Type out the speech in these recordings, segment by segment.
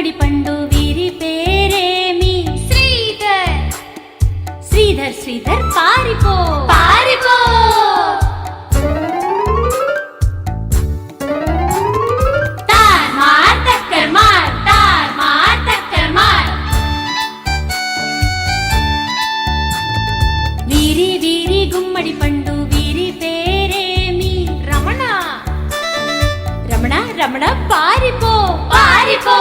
గుమ్మడి పండు వీరి పేరేమి? శ్రీధర్. శ్రీధర్ శ్రీధర్ పారిపో పారిపో. గుమ్మడి పండు వీరి పేరేమి? రమణ. రమణ రమణ పారిపో పారిపో.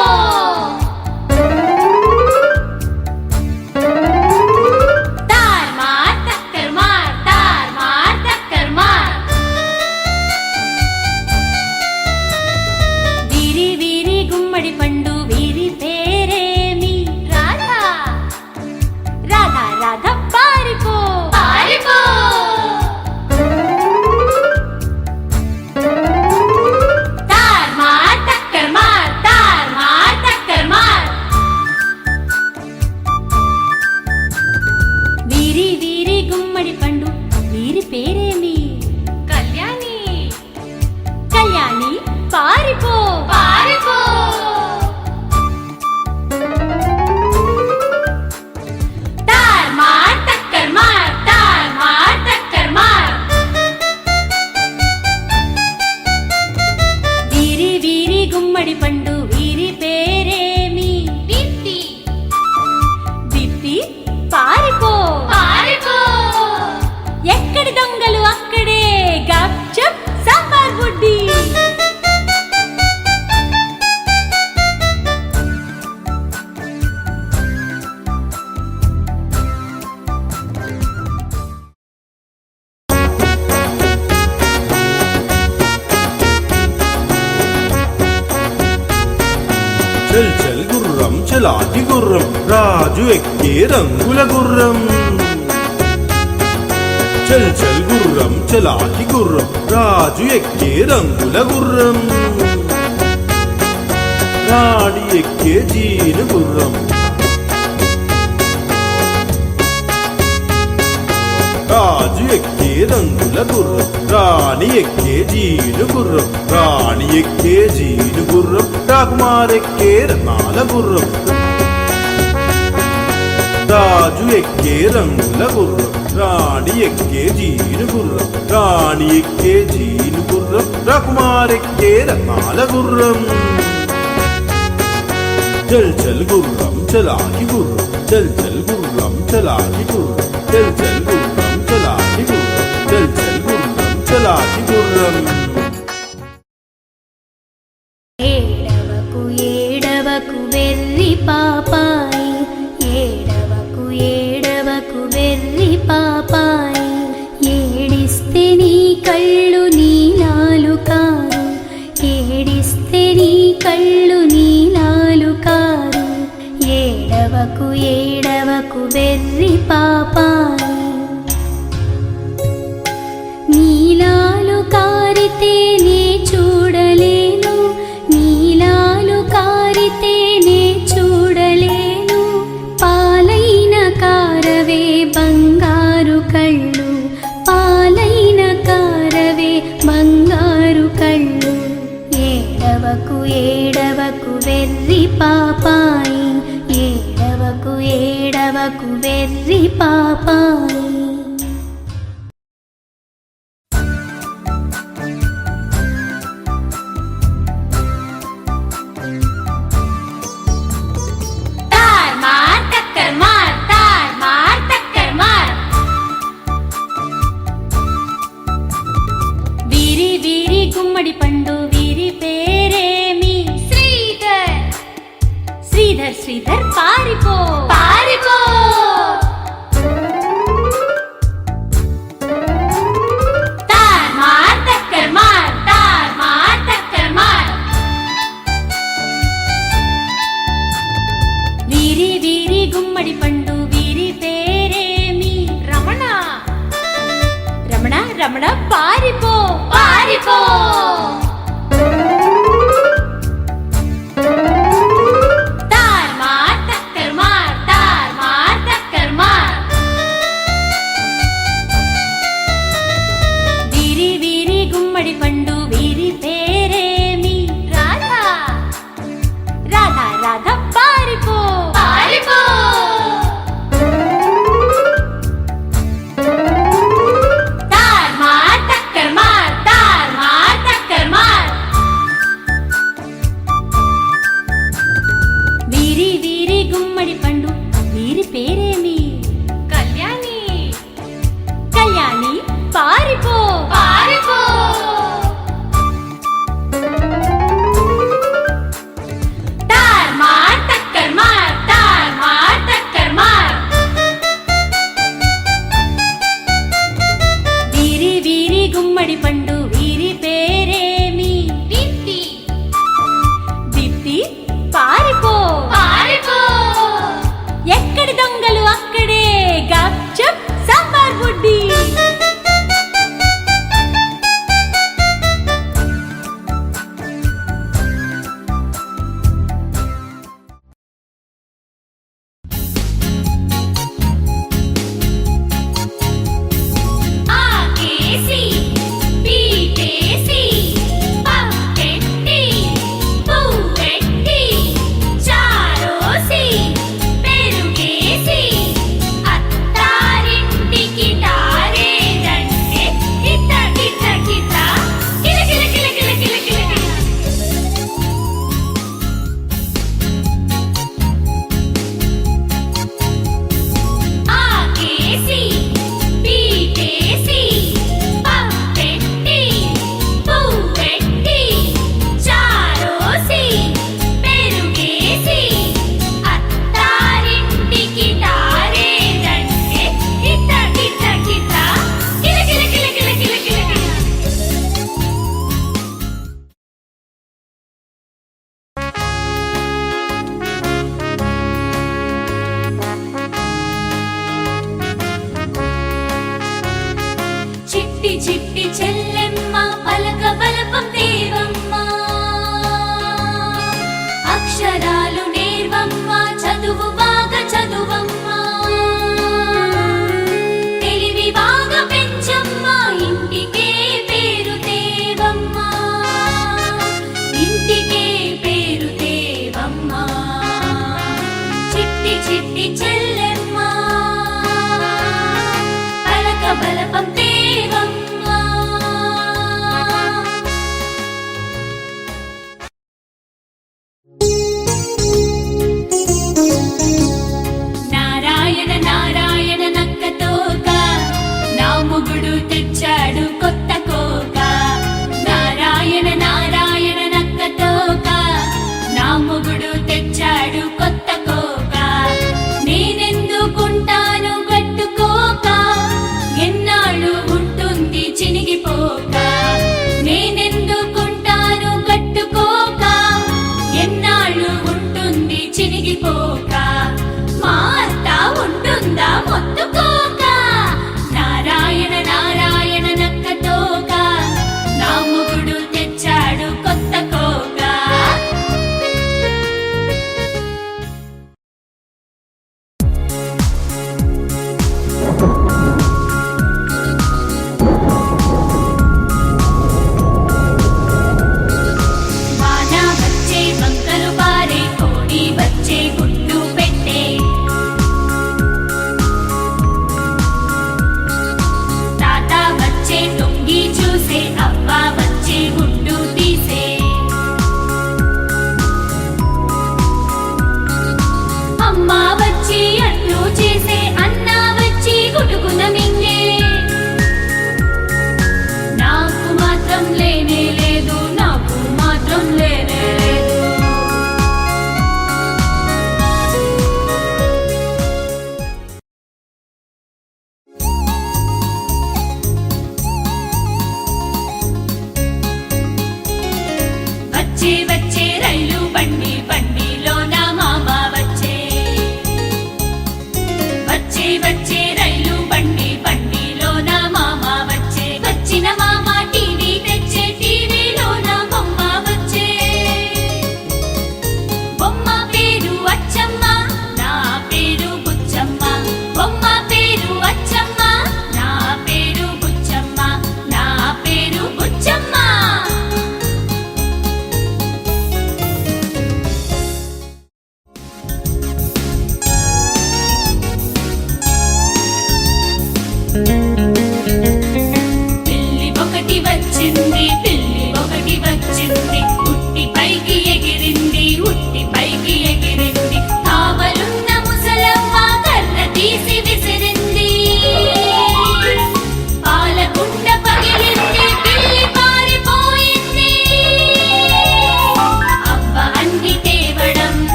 తార్ మార్ టక్కర్ మార్ తార్ మార్ టక్కర్ మార్. వీరి వీరి గుమ్మడి పండు వీరి పేరేమి? రాధా. రాధా రాధా పారిపో పారిపో. గుమ్మడి పండు వీరి పేరేమి? కళ్యాణి. కళ్యాణి పారిపో పారిపో. తార్ మార్ టక్కర్ మార్ తార్ మార్ టక్కర్ మార్. వీరి వీరి గుమ్మడి పండు వీరి పేరేమి? దీప్తి. దీప్తి పారిపో పారిపో. ఎక్కడి దొంగలు అక్కడే గప్ చప్ సాంబార్ బుడ్డి. చల్ చల్ గుర్రం చలాకి గుర్రం రాజు ఎక్కే రంగుల గుర్రం. చల్ చల్ గుర్రం చలాకి గుర్రం రాజు ఎక్కే రంగుల గుర్రం. రాణి ఎక్కే జీను గుర్రం. రాజు ఎక్కే రంగుల గుర్రం రాణి ఎక్కే జీను గుర్రం. రాణి ఎక్కే జీను గుర్రం రాకుమార్ ఎక్కే రత్నాల గుర్రం. రాజు ఎక్కే రంగుల గుర్రం రాణి ఎక్కే జీను గుర్రం. రాణి ఎక్కే జీను గుర్రం రాకుమార్ ఎక్కే రత్నాల గుర్రం. చల్ చల్ గుర్రం చలాకి గుర్రం చల్ చల్ గుర్రం చలాకి గుర్రం చల్ చల్ గుర్రం చలాకి గుర్రం చల్ చల్ గుర్రం చలాకి గుర్రం. ఏడవకు ఏడవకు వెర్రి పాపాయి. ఏడవకు ఏడవకు వెర్రి పాపాయి. ఏడిస్తే నీ కళ్ళు నీలాలు కారు. ఏడిస్తే నీ కళ్ళు నీలాలు కారు. ఏడవకు ఏడవకు వెర్రి పాపాయి. నీలాలు కారితే నే చూడలేను. నీలాలు కారితే నే చూడలేను. పాలైన కారవే బంగారు కళ్ళు. పాలైన కారవే బంగారు కళ్ళు. ఏడవకు ఏడవకు వెర్రి పాపాయి. ఏడవకు ఏడవకు వెర్రి పాపాయి. గుమ్మడి పండు వీరి పేరేమి? శ్రీధర్. శ్రీధర్ శ్రీధర్ పారిపో పారిపో. అక్షరాలు నేర్వమ్మా చదువు బాగా చదువమ్మా తెలివి బాగా పెంచమ్మా ఇంటికే పేరు తేవమ్మా ఇంటికే పేరు తేవమ్మా చిట్టి చిట్టి చెల్లెమ్మా పలక బలపం తేవమ్మా నారాయణ నారాయణ నక్క తోక నా మొగుడు తెచ్చాడు కొత్త కోక నారాయణ నారాయణ నక్క తోక నా మొగుడు తెచ్చాడు కొత్త కోక నేను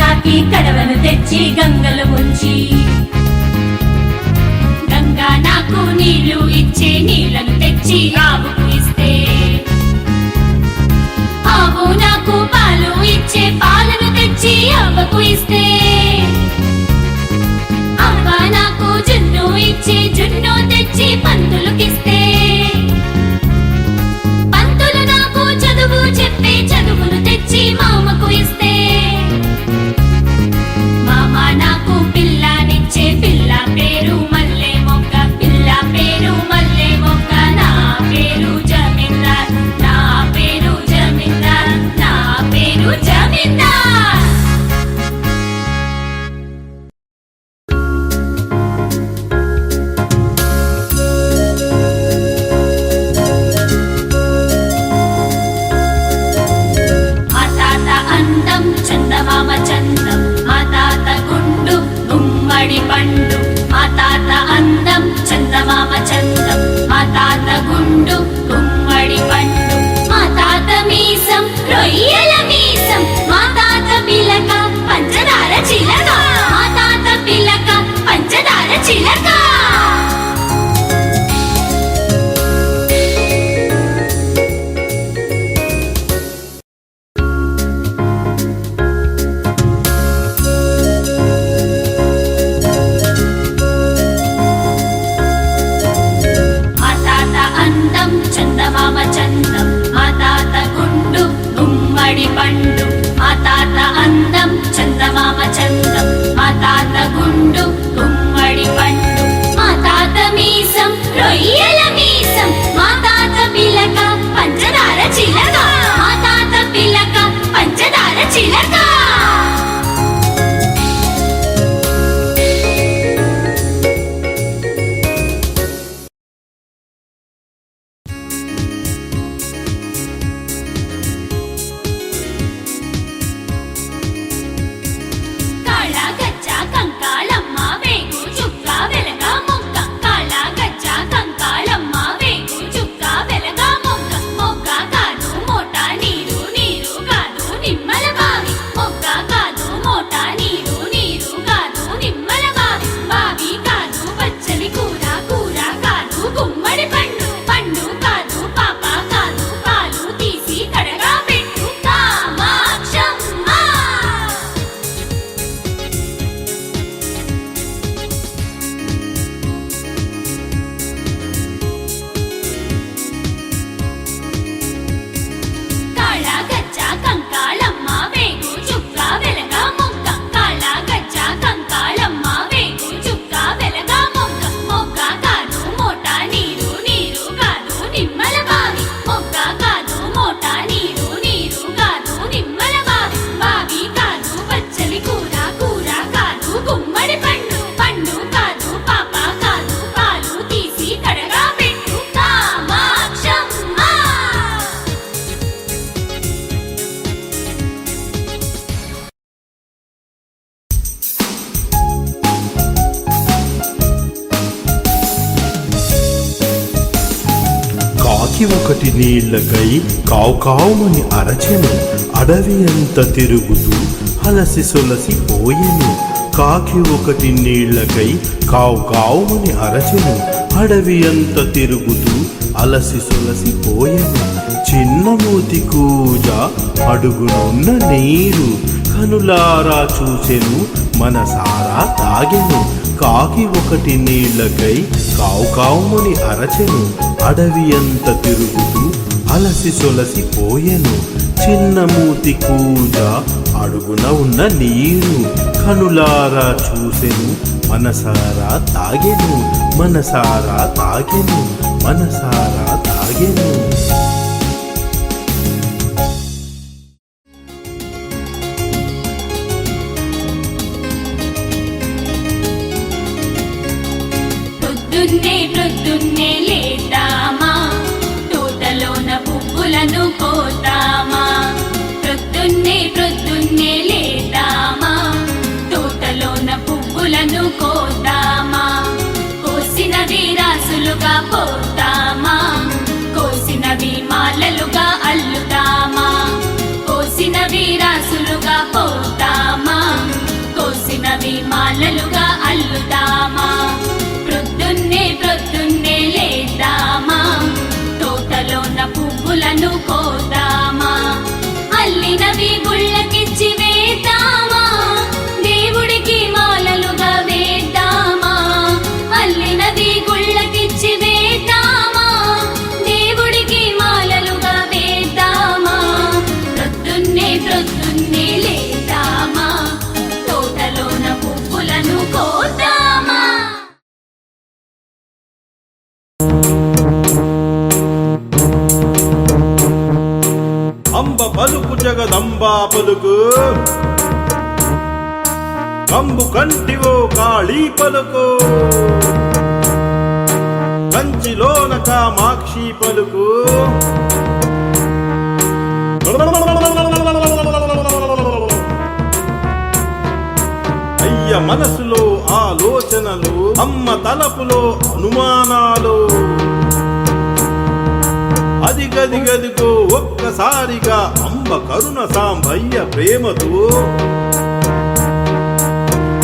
కాకి కడవను తెచ్చి గంగలో ముంచి గంగా నాకు నీళ్లు ఇచ్చే నీళ్లను తెచ్చి ఆవుకు ఇస్తే ఆవు నాకు పాలు ఇచ్చే పాలను తెచ్చి అవ్వకు ఇస్తే అవ్వ నాకు జున్ను ఇచ్చే జున్ను తెచ్చి పంతులకిస్తే పంతులు నాకు చదువు చెప్పే చదువును తెచ్చి మామకు ఇస్తే మామ నాకు పిల్లనిచ్చే పిల్ల పేరు మల్లె మొక్క పిల్ల పేరు మల్లె మొక్క నా పేరు జమీందార్ నా పేరు జమీందార్ నా పేరు జమీందార్ మా తాత అందం చందమామ చందం మా తాత గుండు గుమ్మడి పండు మా తాత అందం చందమామ చందం మా తాత గుండు గుమ్మడి పండు మా తాత మీసం రొయ్యల మీసం మా తాత పిలక పంచదార చిలక మా తాత పిలక పంచదార చిలక మా తాత అందం చందమామ చందం మా తాత గుండు గుమ్మడి పండు మా తాత అందం చందమామ చందం మా తాత గుండు గుమ్మడి పండు మా తాత మీసం రొయ్యల మీసం మా తాత పిలక పంచదార చిలక మా తాత పిలక పంచదార చిలక కాళ గజ్జ కంకాళమ్మ వేగు చుక్క వెలగ మొక్క కాళ గజ్జ కంకాళమ్మ వేగు చుక్క వెలగ మొక్క మొక్క కాదు మోట నీరు నీరు కాదు నిమ్మల బావి మొక్క కాదు మోట నీరు నీరు కాదు నిమ్మల బావి బావి కాదు పచ్చని కూర కూర కాదు గుమ్మడి పండు పండు కాదు పాప కాదు పాలు తీసి కడగా పెట్టు కామాక్షమ్మ కాళ గజ్జ కంకాళమ్మ వేగు చుక్క వెలగ మొక్క కాళ గజ్జ కంకాళమ్మ వేగు చుక్క వెలగ మొక్క మొక్క కాదు మోట నీరు నీరు కాదు నిమ్మల బావి మొక్క కాదు మోట నీరు నీరు కాదు నిమ్మల బావి బావి కాదు పచ్చని కూర కూర కాదు గుమ్మడి పండు పండు కాదు పాప కాదు పాలు తీసి కడగా పెట్టు కామాక్షమ్మ కాకి ఒకటి నీళ్లకై కావు కావుమని అరచెను అడవి అంత తిరుగుతూ అలసి సొలసి పోయెను కాకి ఒకటి నీళ్లకై కావు కావుమని అరచెను అడవి అంత తిరుగుతూ అలసి సొలసి పోయెను చిన్న మూతి కూజ అడుగునున్న నీరు కనులారా చూచెను మనసారా తాగెను కాకి ఒకటి నీళ్లకై కావు కావుమని అరచెను అడవి అంత తిరుగుతూ అలసి సొలసి పోయెను చిన్న మూతి కూజ అడుగున ఉన్న నీరు కనులారా చూసెను మనసారా తాగెను మనసారా తాగెను మనసారా తాగెను ప్రొద్దున్నే లేద్దామా తోటలోన పువ్వులను కోద్దామా ప్రొద్దున్నే లేద్దామా తోటలోన పువ్వులను కోద్దామా కోసినవి రాసులుగా పోద్దామా కోసినవి మాలలుగా అల్లుదామా కోసినవి రాసులుగా పోద్దామా అవి మాలలుగా అల్లుదామా ప్రొద్దున్నే ప్రొద్దున్నే లేద్దామా తోటలోన పువ్వులను కోద్దామా అల్లినవి గుళ్ళకిచ్చి వేద్దామా దేవుడికి మాలలుగా వేద్దామా అల్లినవి గుళ్ళకిచ్చి వేద్దామా దేవుడికి మాలలుగా వేద్దామా ప్రొద్దున్నే ప్రొద్దున్నే లేద్దామా తోటలోన పువ్వులను కోద్దామా. అంబ పలుకు జగదంబా పలుకు కంబు కంటివో కాళీ పలుకు కంచిలోన కామాక్షి పలుకు అయ్య మనసులో ఆలోచనలు అమ్మ తలపులో అనుమానాలు అదిగదిగదిగో ఒక్కసారిగా అంబ కరుణ సాంబయ్య ప్రేమతో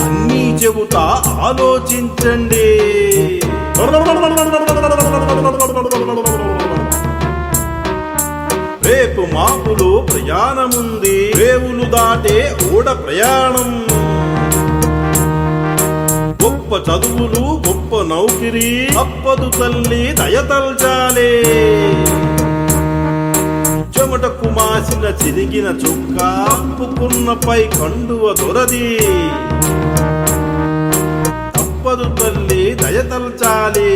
అన్నీ చెబుతా ఆలోచించండి. రేపు మాపులో ప్రయాణముంది రేవులు దాటే ఓడ ప్రయాణం గొప్ప చదువులు గొప్ప నౌకిరి తప్పదు తల్లి దయతల్చాలే చెమటకు మాసిన చిరిగిన చుక్క అప్పుకున్నపై కండువ దొరది తప్పదు తల్లి దయతల్చాలి.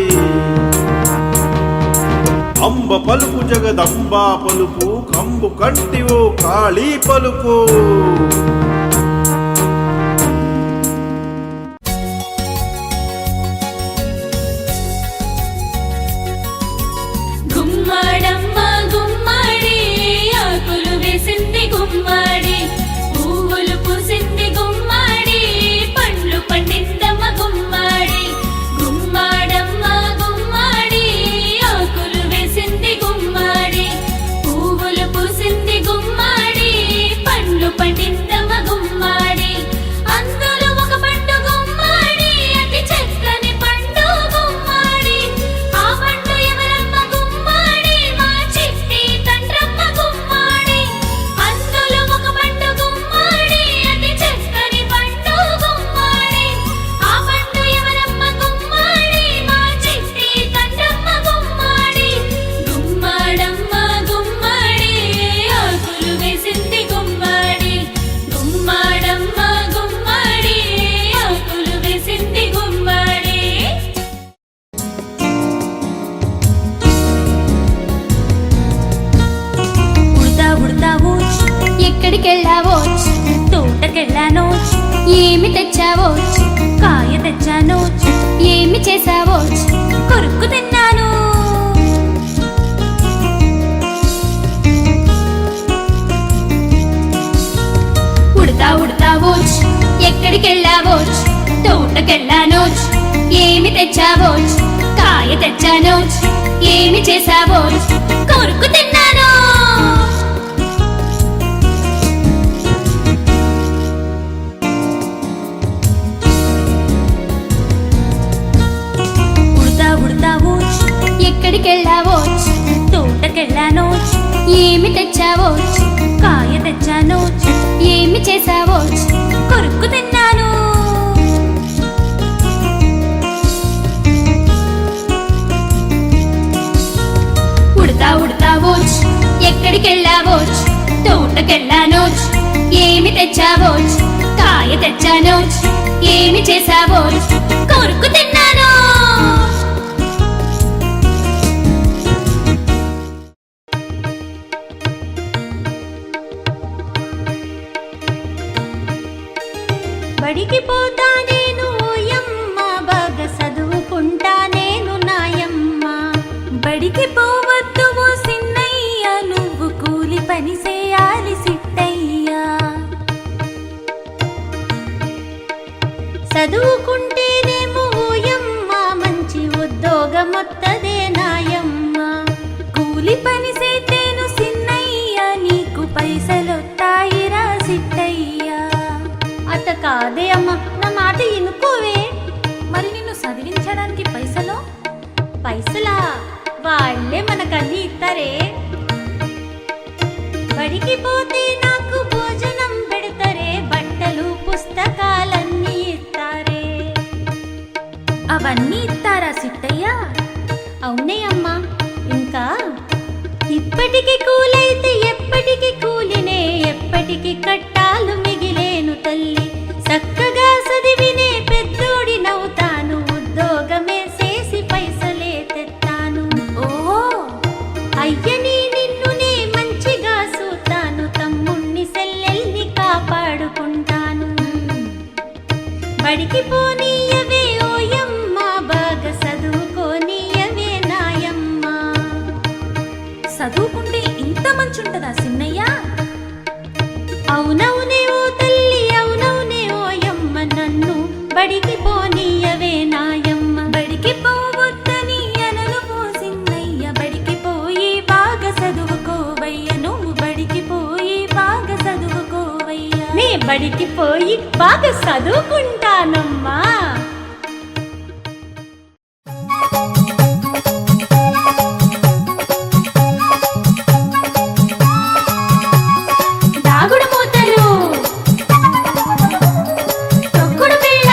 అంబ పలుకు జగదంబా పలుకు కంబు కంటివో కాళీ పలుకు. గుమ్మడమ్మ గుమ్మడి ఆకులు వేసింది గుమ్మడి పువ్వులు పూసింది గుమ్మడి పండ్లు పండిందమ్మ గుమ్మడి గుమ్మడమ్మ గుమ్మడి ఆకులు వేసింది గుమ్మడి పువ్వులు పూసింది గుమ్మడి పండ్లు పండిందమ్మ గుమ్మడి అందులో ఒక పండు గుమ్మడి అతి చక్కని పండు గుమ్మడి ఆ పండు ఎవరమ్మ గుమ్మడి మా చిట్టి తండ్రమ్మ గుమ్మడి అందులో ఒక పండు గుమ్మడి అతి చక్కని పండు గుమ్మడి ఆ పండు ఎవరమ్మ గుమ్మడి మా చిట్టి తండ్రమ్మ గుమ్మడి గుమ్మడమ్మ గుమ్మడి ఆకులు వేసింది గుమ్మడి గుమ్మడమ్మ గుమ్మడి ఆకులు వేసింది గుమ్మడి. ఉడతా ఉడతావోచ్ ఎక్కడికెళ్ళావోచ్ తోటకెళ్ళానోచ్ ఏమి తెచ్చావోచ్ కాయ తెచ్చానోచ్ ఏమి చేసావోచ్ కొరుక్కు తిన్నాను. ఉడతా ఉడతావోచ్ ఎక్కడికెళ్ళావోచ్ తోటకెళ్ళానోచ్ ఏమి తెచ్చావోచ్ కాయ తెచ్చానోచ్ ఏమి చేసావోచ్ కొరుక్కు తిన్నాను. ఉడతా ఉడతావోచ్ ఎక్కడికెళ్ళావోచ్ తోటకెళ్ళానోచ్ ఏమి తెచ్చావోచ్ కాయ తెచ్చానోచ్ ఏమి చేసావోచ్ కొరుక్కు తిన్నాను. ఉడతా ఉడతావోచ్ ఎక్కడికెళ్ళావోచ్ తోటకెళ్ళానోచ్ ఏమి తెచ్చావోచ్ కాయ తెచ్చానోచ్ ఏమి చేసావోచ్ కొరుక్కు తిన్నాను. బడికి పోతా నేను ఓయమ్మ బాగా చదువుకుంటా నేను నాయమ్మ. బడికి పోవద్దు ఓ సిన్నయ్య నువ్వు కూలి పని చేయాలి సిట్టయ్యా. చదువుకుంటేనేమో ఓయమ్మ మంచి ఉద్యోగమొత్తదే నాయమ్మ. కూలి పని చేతేను సిన్నయ్య నీకు పైసలొత్తాయిరా సిట్టయ్యా. అత కాదే అమ్మ నా మాట ఇనుకోవే. మరి నిన్ను చదివించడానికి పైసలు? పైసలా? వాళ్ళే మనకన్నీ ఇస్తారే. బడికి పోతే నాకు భోజనం పెడతారే, బట్టలు పుస్తకాలన్నీ ఇస్తారే. అవన్నీ ఇస్తారా సిట్టయ్య? అవునే అమ్మా. ఇంకా ఇప్పటికి కూలైతే ఎప్పటికి కూలినే, ఎప్పటికి కట్టాలు మిగిలేను తల్లి. చక్కగా చదివినే పెద్దోడి నవ్వుతాను, ఉద్యోగమే చేసి పైసలే తెత్తాను. ఓ అయ్యని నిన్నునే మంచిగా చూతాను, తమ్ముణ్ణి సెల్లెల్ని కాపాడుకుంటాను. బడికి పోనీయవే ఓయమ్మ, బాగా చదువుకోనీయవే నాయమ్మ. చదువుకుంటే ఇంత మంచి ఉంటదా సిన్నయ్య? అవునవునే ఓ తల్లి, అవునవునే ఓయమ్మ, నన్ను బడికి పోనీయవే నాయమ్మ. బడికి పోవద్దని అనను పో సిన్నయ్య, బడికి పోయి బాగా చదువుకోవయ్య. నువ్వు బడికి పోయి బాగా చదువుకోవయ్య. నే బడికి పోయి బాగా చదువుకుంటానమ్మా. దాగుడు మూతలు, తొక్కుడు బిళ్ళ,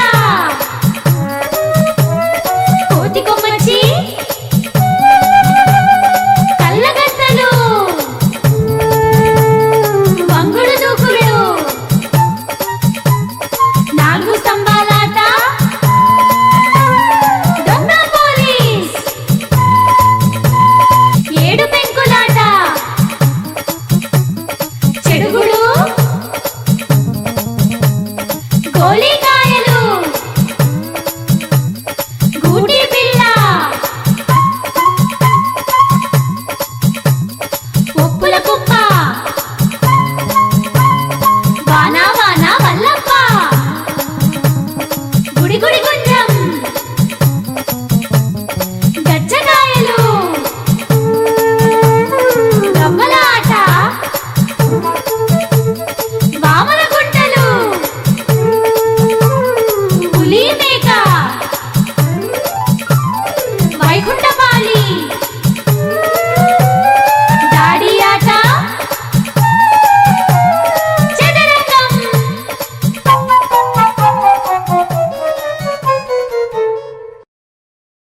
కోతి కొమ్మచ్చి, కళ్ళగత్తలు, వంగుడు దూకుడు, నాలుగు స్తంభాలాట, దొంగ పోలీస్, ఏడు పెంకులాట, చెడుగుడు, గోళీగా